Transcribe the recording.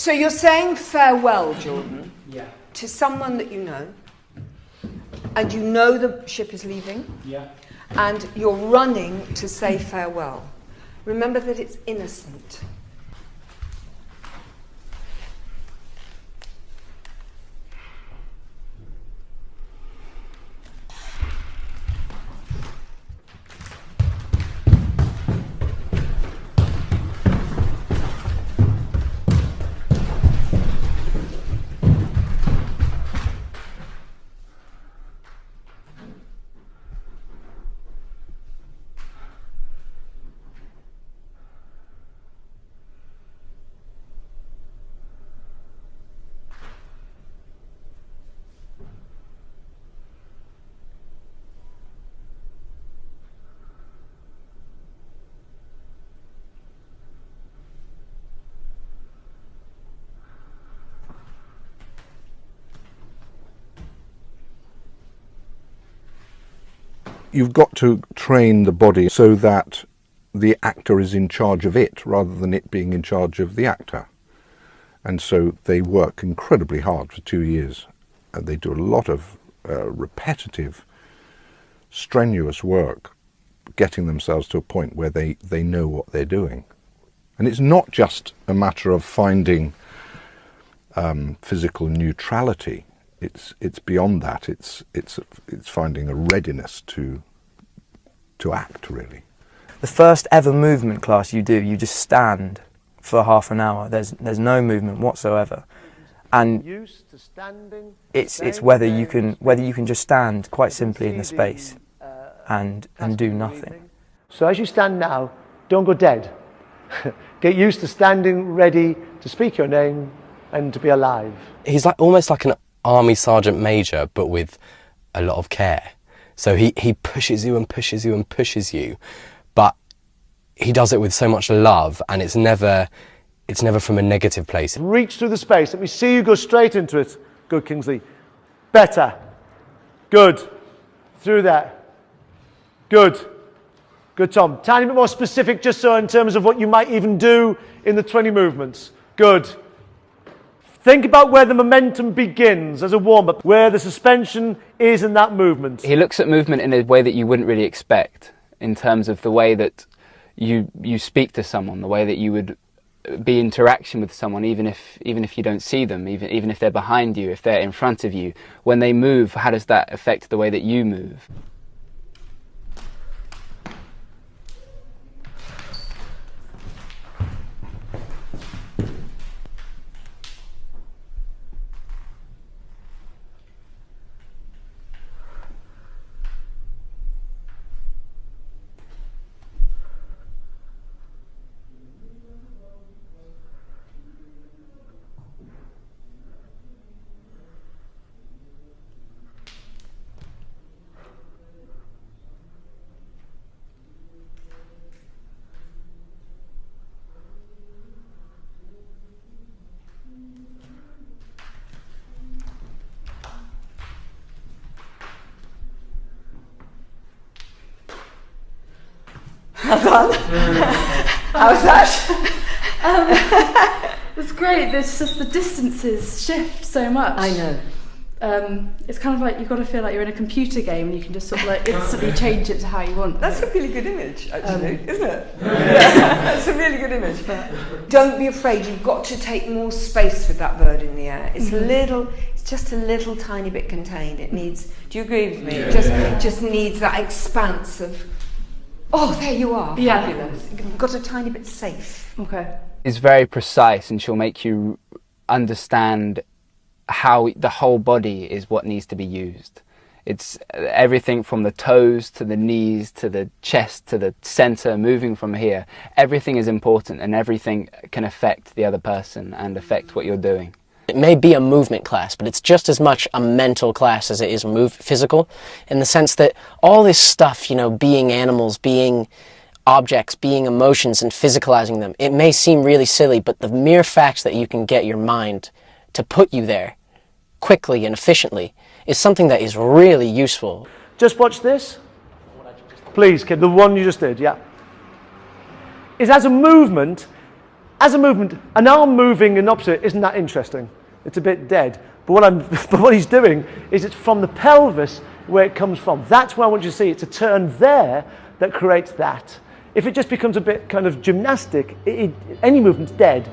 So you're saying farewell, Jordan, Yeah. to someone that you know, and you know the ship is leaving, Yeah. and you're running to say farewell. Remember that it's innocent. You've got to train the body so that the actor is in charge of it rather than it being in charge of the actor. And so they work incredibly hard for 2 years. And they do a lot of repetitive, strenuous work, getting themselves to a point where they know what they're doing. And it's not just a matter of finding physical neutrality. It's beyond that. It's finding a readiness to act, really. The first ever movement class you do, you just stand for half an hour. There's no movement whatsoever, and it's whether you can just stand quite simply in the space and do nothing. So as you stand now, don't go dead. Get used to standing ready to speak your name and to be alive. He's almost like an army sergeant major, but with a lot of care. So he pushes you and pushes you and pushes you, but he does it with so much love, and it's never from a negative place. Reach through the space. Let me see you go straight into it. Good, Kingsley. Better. Good. Through there. Good. Good, Tom. Tiny bit more specific, just so in terms of what you might even do in the 20 movements. Good. Think about where the momentum begins as a warm-up, where the suspension is in that movement. He looks at movement in a way that you wouldn't really expect, in terms of the way that you speak to someone, the way that you would be in interaction with someone, even if you don't see them, even if they're behind you, if they're in front of you. When they move, how does that affect the way that you move? Well done. How's that? It's great. There's just the distances shift so much. I know. It's kind of like you've got to feel like you're in a computer game and you can just sort of like instantly change it to how you want. That's a really good image, actually, isn't it? Yeah. That's a really good image. Don't be afraid. You've got to take more space with that bird in the air. It's little. It's just a little tiny bit contained. It needs. Do you agree with me? Yeah. It just needs that expanse of. Oh, there you are. Yeah. Fabulous. You've got a tiny bit safe. Okay. It's very precise, and she'll make you understand how the whole body is what needs to be used. It's everything from the toes to the knees to the chest to the center, moving from here. Everything is important, and everything can affect the other person and affect what you're doing. It may be a movement class, but it's just as much a mental class as it is physical, in the sense that all this stuff, you know, being animals, being objects, being emotions and physicalizing them, it may seem really silly, but the mere fact that you can get your mind to put you there quickly and efficiently is something that is really useful. Just watch this. Please, kid, the one you just did, yeah. Is as a movement, as a movement, an arm moving in opposite isn't that interesting. It's a bit dead. But what he's doing is it's from the pelvis where it comes from. That's where I want you to see. It's a turn there that creates that. If it just becomes a bit kind of gymnastic, any movement's dead.